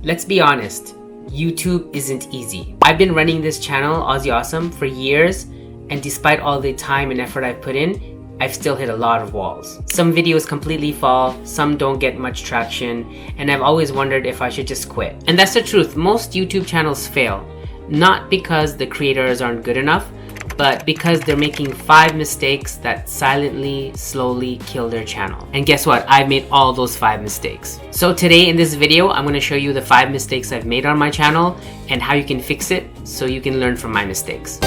Let's be honest, YouTube isn't easy. I've been running this channel, OzzyAwesome, for years, and despite all the time and effort I've put in, I've still hit a lot of walls. Some videos completely fall, some don't get much traction, and I've always wondered if I should just quit. And that's the truth, most YouTube channels fail, not because the creators aren't good enough, but because they're making 5 mistakes that silently, slowly kill their channel. And guess what? I've made all those 5 mistakes. So today in this video, I'm going to show you the 5 mistakes I've made on my channel and how you can fix it so you can learn from my mistakes.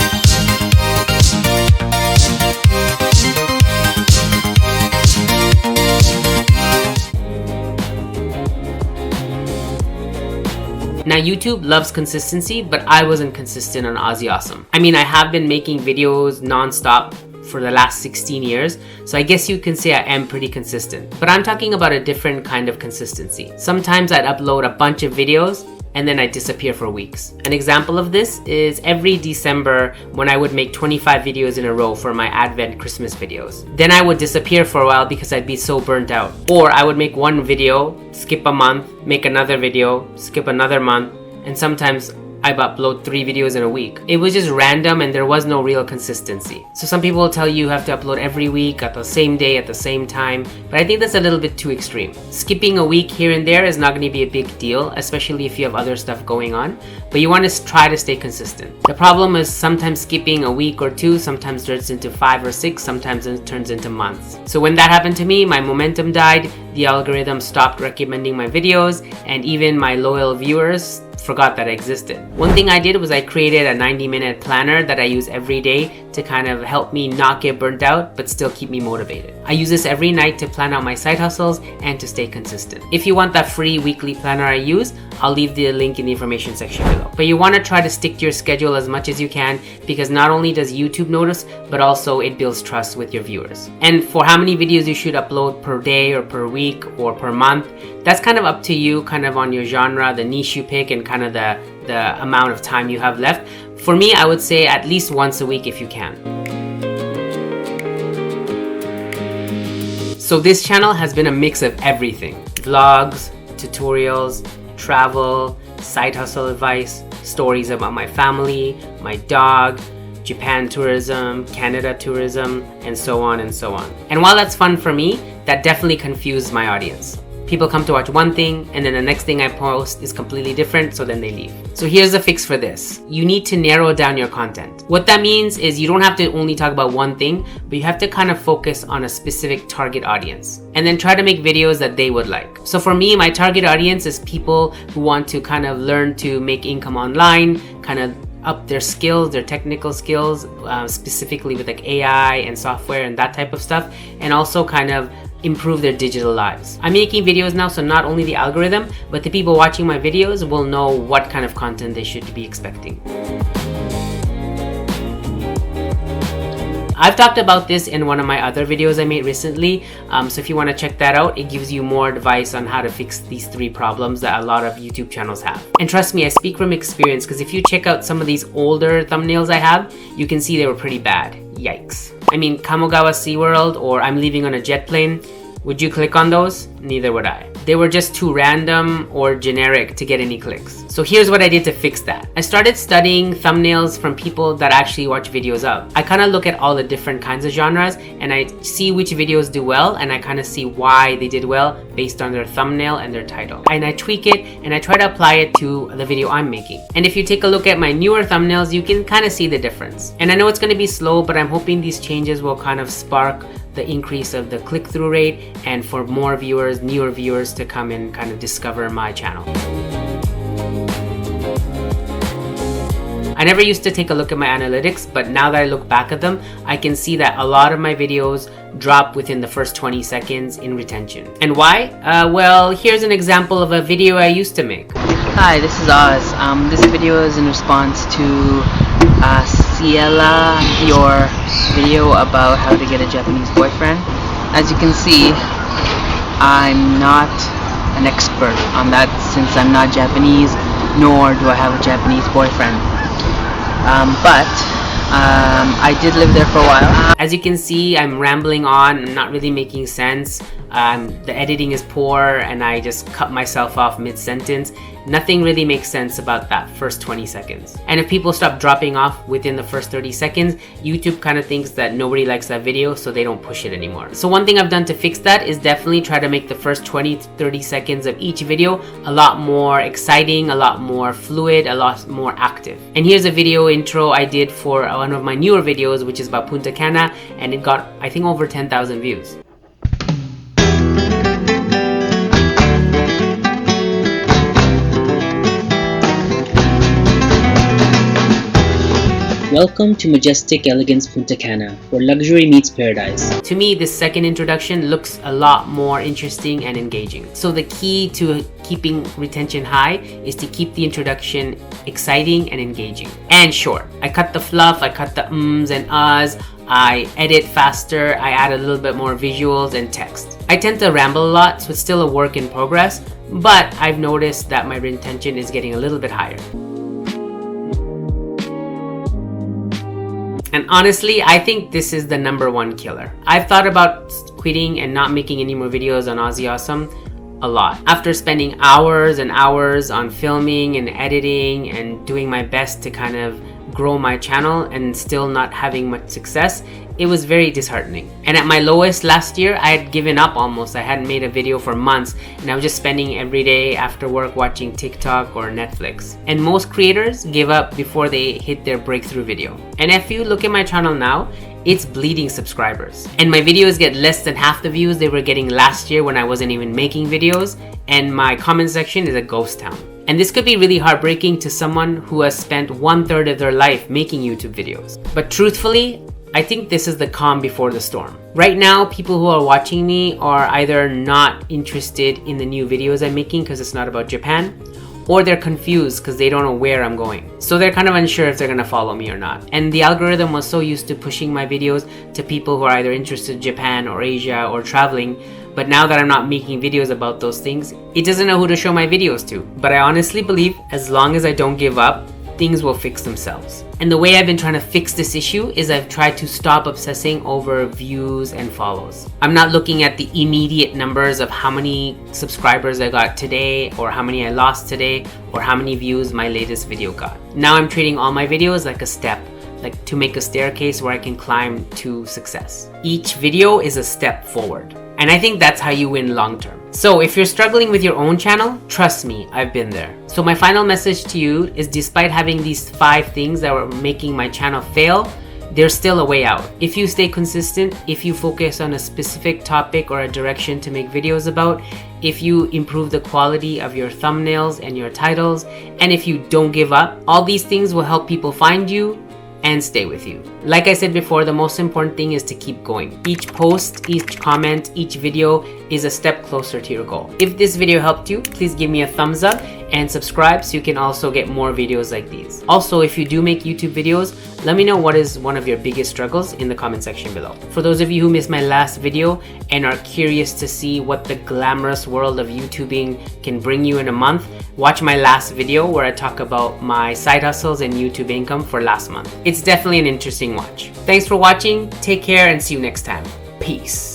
Now YouTube loves consistency, but I wasn't consistent on OzzyAwesome. I mean, I have been making videos non-stop for the last 16 years, so I guess you can say I am pretty consistent. But I'm talking about a different kind of consistency. Sometimes I'd upload a bunch of videos and then I disappear for weeks. An example of this is every December when I would make 25 videos in a row for my Advent Christmas videos. Then I would disappear for a while because I'd be so burnt out. Or I would make one video, skip a month, make another video, skip another month, and sometimes I'd upload 3 videos in a week. It was just random and there was no real consistency. So some people will tell you have to upload every week at the same day at the same time, but I think that's a little bit too extreme. Skipping a week here and there is not going to be a big deal, especially if you have other stuff going on, but you want to try to stay consistent. The problem is sometimes skipping a week or 2 sometimes turns into 5 or 6, sometimes it turns into months. So when that happened to me, my momentum died, the algorithm stopped recommending my videos, and even my loyal viewers forgot that I existed. One thing I did was I created a 90-minute planner that I use every day to kind of help me not get burnt out but still keep me motivated. I use this every night to plan out my side hustles and to stay consistent. If you want that free weekly planner I use, I'll leave the link in the information section below. But you want to try to stick to your schedule as much as you can because not only does YouTube notice, but also it builds trust with your viewers. And for how many videos you should upload per day or per week or per month, that's kind of up to you, kind of on your genre, the niche you pick, and kind of the amount of time you have left. For me, I would say at least once a week if you can. So this channel has been a mix of everything. Vlogs, tutorials, travel, side hustle advice, stories about my family, my dog, Japan tourism, Canada tourism, and so on and so on. And while that's fun for me, that definitely confused my audience. People come to watch one thing and then the next thing I post is completely different, so then they leave. So here's the fix for this. You need to narrow down your content. What that means is you don't have to only talk about one thing, but you have to kind of focus on a specific target audience and then try to make videos that they would like. So for me, my target audience is people who want to kind of learn to make income online, kind of up their skills, their technical skills, specifically with like AI and software and that type of stuff, and also kind of improve their digital lives. I'm making videos now, so not only the algorithm, but the people watching my videos will know what kind of content they should be expecting. I've talked about this in one of my other videos I made recently, so if you want to check that out, it gives you more advice on how to fix these 3 problems that a lot of YouTube channels have. And trust me, I speak from experience, because if you check out some of these older thumbnails I have, you can see they were pretty bad. Yikes. I mean, Kamogawa SeaWorld or I'm leaving on a jet plane, would you click on those? Neither would I. They were just too random or generic to get any clicks. So here's what I did to fix that. I started studying thumbnails from people that actually watch videos of. I kind of look at all the different kinds of genres and I see which videos do well and I kind of see why they did well based on their thumbnail and their title. And I tweak it and I try to apply it to the video I'm making. And if you take a look at my newer thumbnails, you can kind of see the difference. And I know it's going to be slow, but I'm hoping these changes will kind of spark the increase of the click-through rate and for more viewers, newer viewers to come and kind of discover my channel. I never used to take a look at my analytics, but now that I look back at them, I can see that a lot of my videos drop within the first 20 seconds in retention. And why? Well, here's an example of a video I used to make. Hi, this is Oz. This video is in response to Ciela, your video about how to get a Japanese boyfriend. As you can see, I'm not an expert on that since I'm not Japanese, nor do I have a Japanese boyfriend. But I did live there for a while. As you can see, I'm rambling on, I'm not really making sense. The editing is poor and I just cut myself off mid-sentence. nothing really makes sense about that first 20 seconds. And if people stop dropping off within the first 30 seconds, YouTube kind of thinks that nobody likes that video, so they don't push it anymore. So one thing I've done to fix that is definitely try to make the first 20 to 30 seconds of each video a lot more exciting, a lot more fluid, a lot more active. And here's a video intro I did for one of my newer videos, which is about Punta Cana, and it got, I think, over 10,000 views. Welcome to majestic elegance Punta Cana, where luxury meets paradise. To me, this second introduction looks a lot more interesting and engaging. So the key to keeping retention high is to keep the introduction exciting and engaging and short. I cut the fluff, I cut the ums and ahs, I edit faster, I add a little bit more visuals and text. I tend to ramble a lot, so it's still a work in progress, but I've noticed that my retention is getting a little bit higher. And honestly, I think this is the #1 killer. I've thought about quitting and not making any more videos on OzzyAwesome a lot. After spending hours and hours on filming and editing and doing my best to kind of grow my channel and still not having much success, it was very disheartening. And at my lowest last year, I had given up almost. I hadn't made a video for months, and I was just spending every day after work watching TikTok or Netflix. And most creators give up before they hit their breakthrough video. And if you look at my channel now, it's bleeding subscribers. And my videos get less than half the views they were getting last year when I wasn't even making videos, and my comment section is a ghost town. And this could be really heartbreaking to someone who has spent 1/3 of their life making YouTube videos. But truthfully, I think this is the calm before the storm. Right now, people who are watching me are either not interested in the new videos I'm making because it's not about Japan, or they're confused because they don't know where I'm going. So they're kind of unsure if they're gonna follow me or not. And the algorithm was so used to pushing my videos to people who are either interested in Japan or Asia or traveling, but now that I'm not making videos about those things, it doesn't know who to show my videos to. But I honestly believe as long as I don't give up, things will fix themselves. And the way I've been trying to fix this issue is I've tried to stop obsessing over views and follows. I'm not looking at the immediate numbers of how many subscribers I got today, or how many I lost today, or how many views my latest video got. Now I'm treating all my videos like a step, like to make a staircase where I can climb to success. Each video is a step forward. And I think that's how you win long term. So if you're struggling with your own channel, trust me, I've been there. So my final message to you is, despite having these 5 things that were making my channel fail, there's still a way out. If you stay consistent, if you focus on a specific topic or a direction to make videos about, if you improve the quality of your thumbnails and your titles, and if you don't give up, all these things will help people find you and stay with you. Like I said before, the most important thing is to keep going. Each post, each comment, each video is a step closer to your goal. If this video helped you, please give me a thumbs up and subscribe so you can also get more videos like these. Also, if you do make YouTube videos, let me know what is one of your biggest struggles in the comment section below. For those of you who missed my last video and are curious to see what the glamorous world of YouTubing can bring you in a month, watch my last video where I talk about my side hustles and YouTube income for last month. It's definitely an interesting watch. Thanks for watching, take care, and see you next time. Peace.